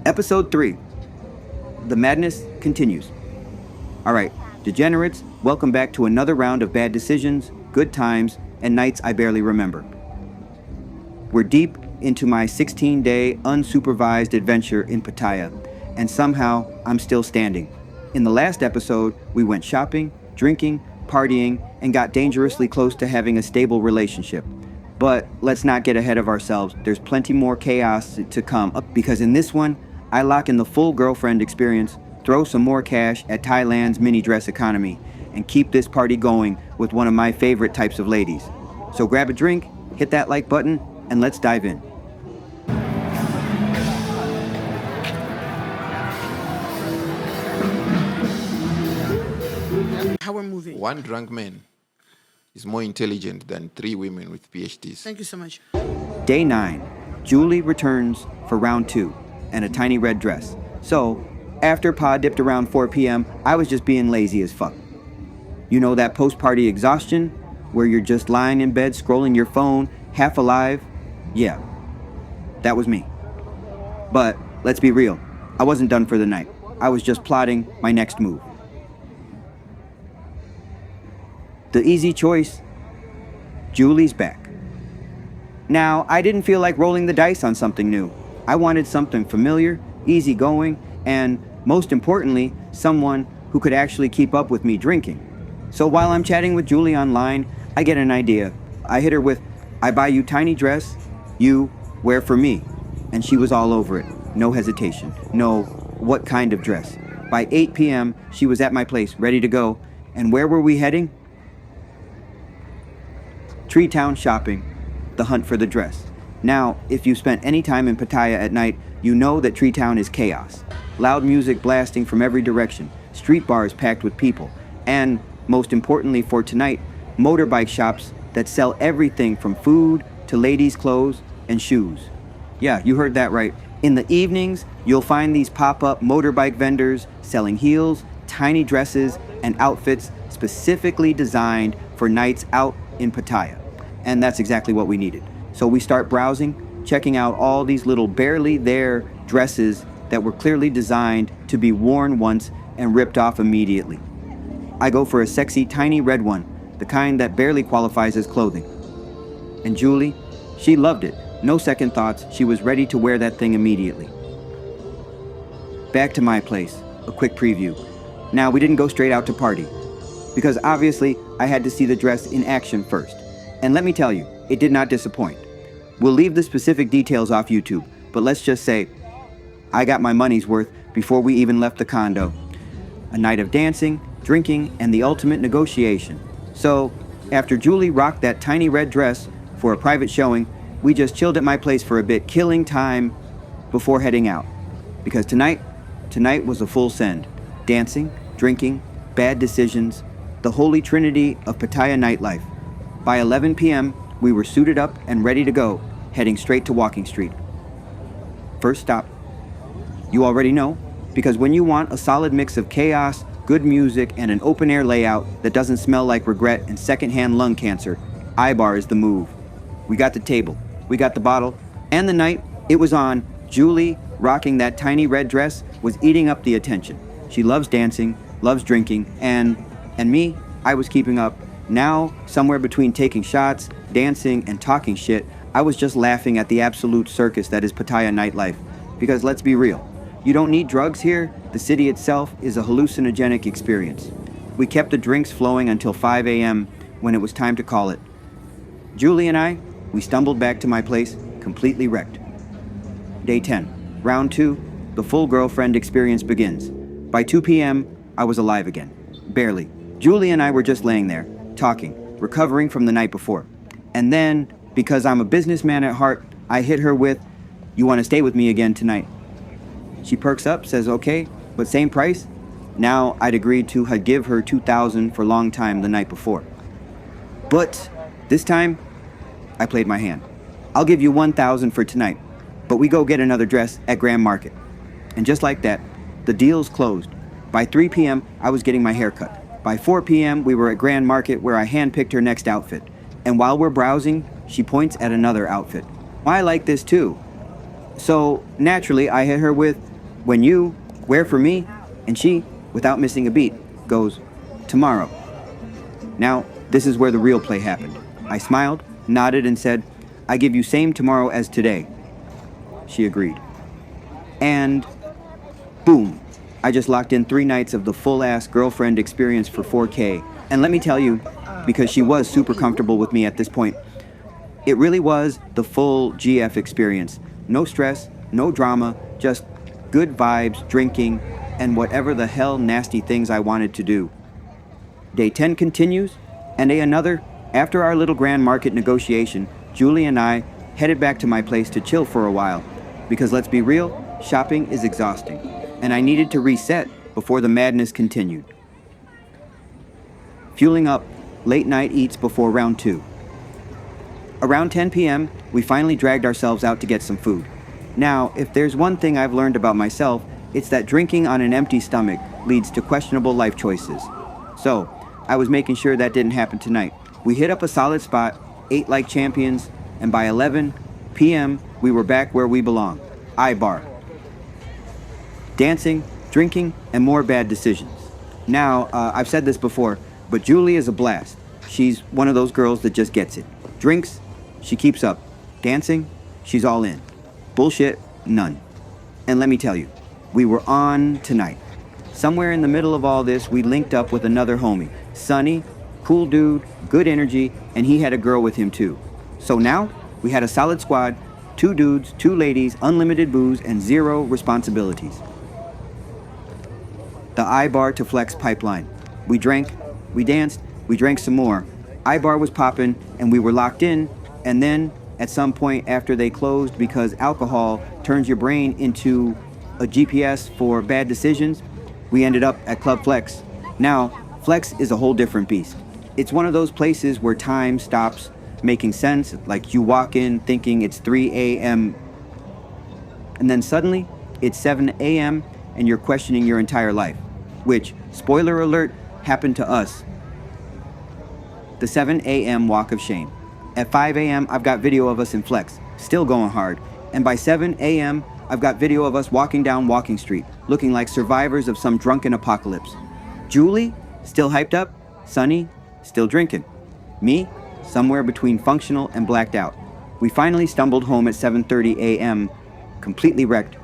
Episode 3. The madness continues. Alright, degenerates, welcome back to another round of bad decisions, good times, and nights I barely remember. We're deep into my 16-day unsupervised adventure in Pattaya, and somehow I'm still standing. In the last episode, we went shopping, drinking, partying, and got dangerously close to having a stable relationship. But let's not get ahead of ourselves. There's plenty more chaos to come, because in this one, I lock in the full girlfriend experience, throw some more cash at Thailand's mini dress economy, and keep this party going with one of my favorite types of ladies. So grab a drink, hit that like button, and let's dive in. How we're moving. One drunk man is more intelligent than 3 women with PhDs. Thank you so much. Day 9. Julie returns for round 2 and a tiny red dress. So, after Pa dipped around 4 p.m., I was just being lazy as fuck. You know that post-party exhaustion where you're just lying in bed scrolling your phone, half alive? Yeah, that was me. But let's be real, I wasn't done for the night. I was just plotting my next move. The easy choice, Julie's back. Now, I didn't feel like rolling the dice on something new. I wanted something familiar, easygoing, and most importantly, someone who could actually keep up with me drinking. So while I'm chatting with Julie online, I get an idea. I hit her with, I buy you tiny dress, you wear for me. And she was all over it. No hesitation. No, what kind of dress? By 8 p.m., she was at my place, ready to go. And where were we heading? Tree Town shopping, the hunt for the dress. Now, if you spent any time in Pattaya at night, you know that Tree Town is chaos. Loud music blasting from every direction, street bars packed with people, and, most importantly for tonight, motorbike shops that sell everything from food to ladies' clothes and shoes. Yeah, you heard that right. In the evenings, you'll find these pop-up motorbike vendors selling heels, tiny dresses, and outfits specifically designed for nights out in Pattaya. And that's exactly what we needed. So we start browsing, checking out all these little barely there dresses that were clearly designed to be worn once and ripped off immediately. I go for a sexy tiny red one, the kind that barely qualifies as clothing. And Julie, she loved it. No second thoughts, she was ready to wear that thing immediately. Back to my place, a quick preview. Now, we didn't go straight out to party, because obviously I had to see the dress in action first. And let me tell you, it did not disappoint. We'll leave the specific details off YouTube, but let's just say, I got my money's worth before we even left the condo. A night of dancing, drinking, and the ultimate negotiation. So, after Julie rocked that tiny red dress for a private showing, we just chilled at my place for a bit, killing time before heading out. Because tonight was a full send. Dancing, drinking, bad decisions, the holy trinity of Pattaya nightlife. By 11 p.m., we were suited up and ready to go, heading straight to Walking Street. First stop. You already know, because when you want a solid mix of chaos, good music, and an open-air layout that doesn't smell like regret and secondhand lung cancer, I-Bar is the move. We got the table, we got the bottle, and the night, it was on. Julie, rocking that tiny red dress, was eating up the attention. She loves dancing, loves drinking, and me, I was keeping up. Now, somewhere between taking shots, dancing, and talking shit, I was just laughing at the absolute circus that is Pattaya nightlife. Because let's be real, you don't need drugs here. The city itself is a hallucinogenic experience. We kept the drinks flowing until 5 a.m. when it was time to call it. Julie and I, we stumbled back to my place, completely wrecked. Day 10, round 2, the full girlfriend experience begins. By 2 p.m., I was alive again. Barely. Julie and I were just laying there, talking, recovering from the night before. And then, because I'm a businessman at heart, I hit her with, you want to stay with me again tonight? She perks up, says okay, but same price? Now I'd agreed to give her $2,000 for long time the night before. But this time, I played my hand. I'll give you $1,000 for tonight, but we go get another dress at Grand Market. And just like that, the deal's closed. By 3 p.m., I was getting my hair cut. By 4 p.m., we were at Grand Market where I handpicked her next outfit. And while we're browsing, she points at another outfit. I like this too. So naturally, I hit her with, When you, where for me, and she, without missing a beat, goes, tomorrow. Now, this is where the real play happened. I smiled, nodded, and said, I give you same tomorrow as today. She agreed. And boom, I just locked in 3 nights of the full-ass girlfriend experience for 4K. And let me tell you, because she was super comfortable with me at this point, it really was the full GF experience. No stress, no drama, just good vibes, drinking, and whatever the hell nasty things I wanted to do. Day 10 continues, and day another. After our little grand market negotiation, Julie and I headed back to my place to chill for a while, because let's be real, shopping is exhausting, and I needed to reset before the madness continued. Fueling up, late night eats before round 2. Around 10 p.m., we finally dragged ourselves out to get some food. Now, if there's one thing I've learned about myself, it's that drinking on an empty stomach leads to questionable life choices. So, I was making sure that didn't happen tonight. We hit up a solid spot, ate like champions, and by 11 p.m., we were back where we belong, I-Bar. Dancing, drinking, and more bad decisions. Now, I've said this before, but Julie is a blast. She's one of those girls that just gets it. Drinks, she keeps up. Dancing, she's all in. Bullshit, none. And let me tell you, we were on tonight. Somewhere in the middle of all this, we linked up with another homie, Sonny, cool dude, good energy, and he had a girl with him too. So now, we had a solid squad, 2 dudes, 2 ladies, unlimited booze, and 0 responsibilities. The I-Bar to Flex pipeline. We drank, we danced, we drank some more. I-Bar was popping, and we were locked in, and then, at some point after they closed because alcohol turns your brain into a GPS for bad decisions, we ended up at Club Flex. Now, Flex is a whole different beast. It's one of those places where time stops making sense, like you walk in thinking it's 3 a.m. and then suddenly it's 7 a.m. and you're questioning your entire life, which, spoiler alert, happened to us. The 7 a.m. walk of shame. At 5 a.m., I've got video of us in Flex, still going hard. And by 7 a.m., I've got video of us walking down Walking Street, looking like survivors of some drunken apocalypse. Julie, still hyped up. Sonny, still drinking. Me, somewhere between functional and blacked out. We finally stumbled home at 7:30 a.m., completely wrecked.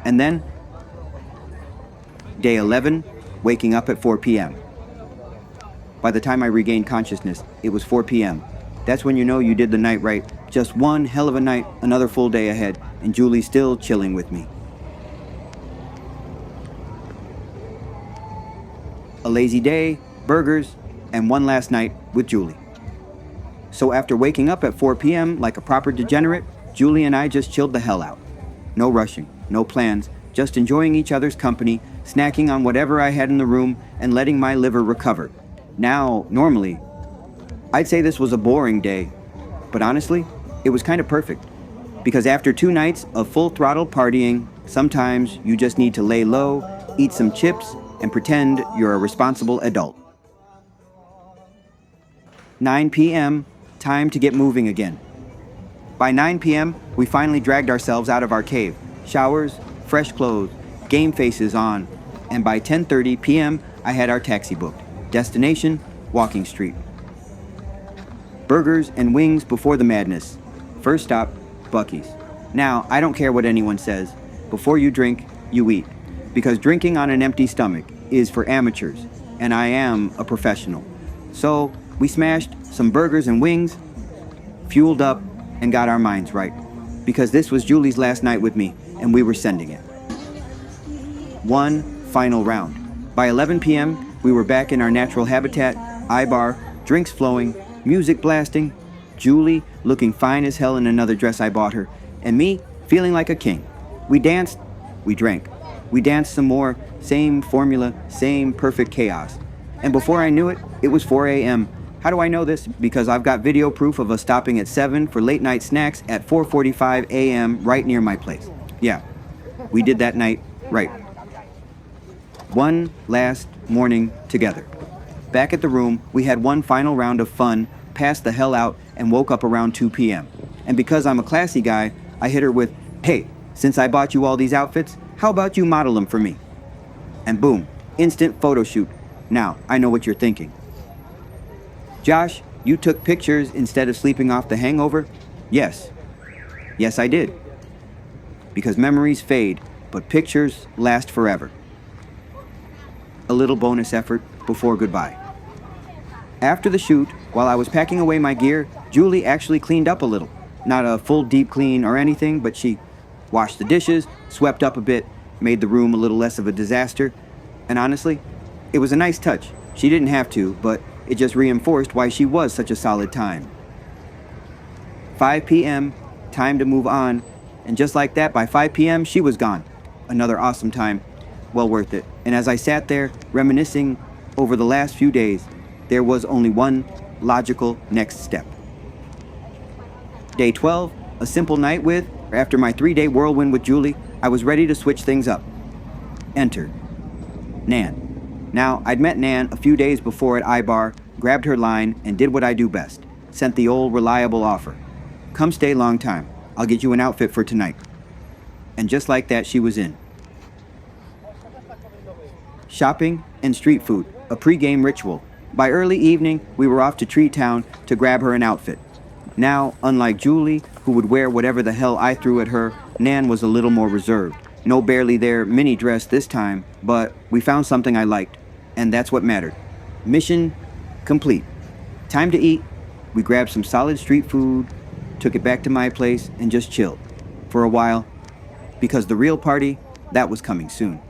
And then, day 11, waking up at 4 p.m. By the time I regained consciousness, it was 4 p.m. That's when you know you did the night right. Just one hell of a night, another full day ahead, and Julie's still chilling with me. A lazy day, burgers, and one last night with Julie. So after waking up at 4 p.m. like a proper degenerate, Julie and I just chilled the hell out. No rushing, no plans, just enjoying each other's company, snacking on whatever I had in the room, and letting my liver recover. Now, normally, I'd say this was a boring day, but honestly, it was kind of perfect. Because after 2 nights of full throttle partying, sometimes you just need to lay low, eat some chips, and pretend you're a responsible adult. 9 p.m., time to get moving again. By 9 p.m., we finally dragged ourselves out of our cave. Showers, fresh clothes, game faces on, and by 10:30 p.m., I had our taxi booked. Destination, Walking Street. Burgers and wings before the madness. First stop, Buc-ee's. Now, I don't care what anyone says. Before you drink, you eat. Because drinking on an empty stomach is for amateurs, and I am a professional. So, we smashed some burgers and wings, fueled up, and got our minds right. Because this was Julie's last night with me, and we were sending it. One final round. By 11 p.m., we were back in our natural habitat, I-Bar, drinks flowing, music blasting, Julie looking fine as hell in another dress I bought her, and me feeling like a king. We danced, we drank. We danced some more, same formula, same perfect chaos. And before I knew it, it was 4 a.m. How do I know this? Because I've got video proof of us stopping at 7 for late night snacks at 4:45 a.m. right near my place. Yeah, we did that night right. One last morning together. Back at the room, we had one final round of fun, passed the hell out, and woke up around 2 p.m. And because I'm a classy guy, I hit her with, "Hey, since I bought you all these outfits, How about you model them for me? And boom, instant photo shoot. Now, I know what you're thinking. Josh, you took pictures instead of sleeping off the hangover? Yes. Yes, I did. Because memories fade, but pictures last forever. A little bonus effort before goodbye. After the shoot, while I was packing away my gear, Julie actually cleaned up a little. Not a full deep clean or anything, but she washed the dishes, swept up a bit, made the room a little less of a disaster. And honestly, it was a nice touch. She didn't have to, but it just reinforced why she was such a solid time. 5 p.m., time to move on. And just like that, by 5 p.m., she was gone. Another awesome time. Well worth it. And as I sat there, reminiscing over the last few days, there was only one logical next step. Day 12, a simple night with, after my 3-day whirlwind with Julie, I was ready to switch things up. Enter Nan. Now, I'd met Nan a few days before at iBar, grabbed her line, and did what I do best. Sent the old reliable offer. Come stay long time. I'll get you an outfit for tonight. And just like that, she was in. Shopping and street food, a pre-game ritual. By early evening, we were off to Tree Town to grab her an outfit. Now, unlike Julie, who would wear whatever the hell I threw at her, Nan was a little more reserved. No barely there mini dress this time, but we found something I liked, and that's what mattered. Mission complete. Time to eat. We grabbed some solid street food, took it back to my place, and just chilled. For a while, because the real party, that was coming soon.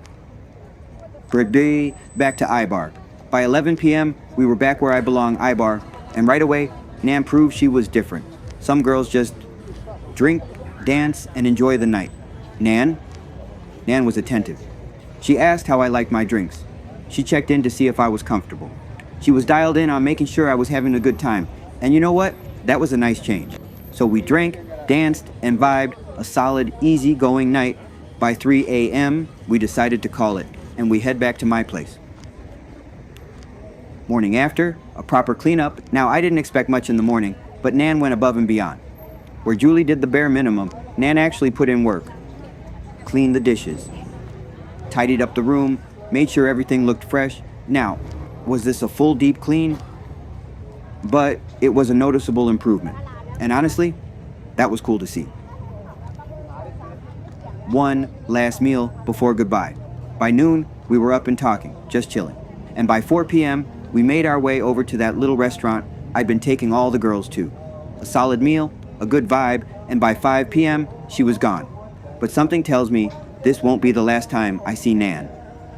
Back to iBar. By 11 p.m., we were back where I belong, iBar, and right away, Nan proved she was different. Some girls just drink, dance, and enjoy the night. Nan was attentive. She asked how I liked my drinks. She checked in to see if I was comfortable. She was dialed in on making sure I was having a good time. And you know what? That was a nice change. So we drank, danced, and vibed a solid, easy-going night. By 3 a.m., we decided to call it, and we head back to my place. Morning after, a proper cleanup. Now, I didn't expect much in the morning, but Nan went above and beyond. Where Julie did the bare minimum, Nan actually put in work. Cleaned the dishes, tidied up the room, made sure everything looked fresh. Now, was this a full deep clean? But it was a noticeable improvement. And honestly, that was cool to see. One last meal before goodbye. By noon, we were up and talking, just chilling. And by 4 p.m., we made our way over to that little restaurant I'd been taking all the girls to. A solid meal, a good vibe, and by 5 p.m., she was gone. But something tells me this won't be the last time I see Nan.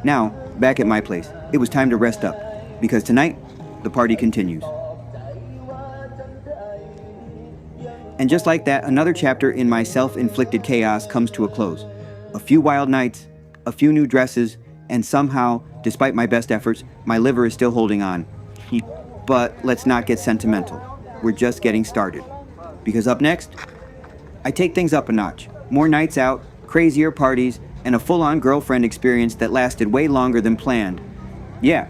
Now, back at my place, it was time to rest up, because tonight, the party continues. And just like that, another chapter in my self-inflicted chaos comes to a close. A few wild nights, a few new dresses, and somehow, despite my best efforts, my liver is still holding on. But let's not get sentimental. We're just getting started. Because up next, I take things up a notch. More nights out, crazier parties, and a full-on girlfriend experience that lasted way longer than planned. Yeah,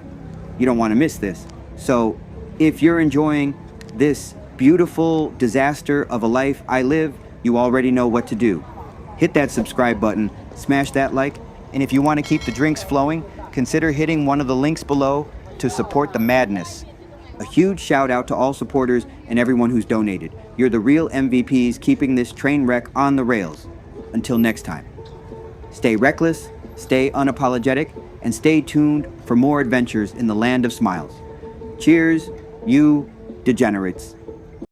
you don't want to miss this. So, if you're enjoying this beautiful disaster of a life I live, you already know what to do. Hit that subscribe button, smash that like, and if you want to keep the drinks flowing, consider hitting one of the links below to support the madness. A huge shout out to all supporters and everyone who's donated. You're the real MVPs keeping this train wreck on the rails. Until next time. Stay reckless, stay unapologetic, and stay tuned for more adventures in the land of smiles. Cheers, you degenerates.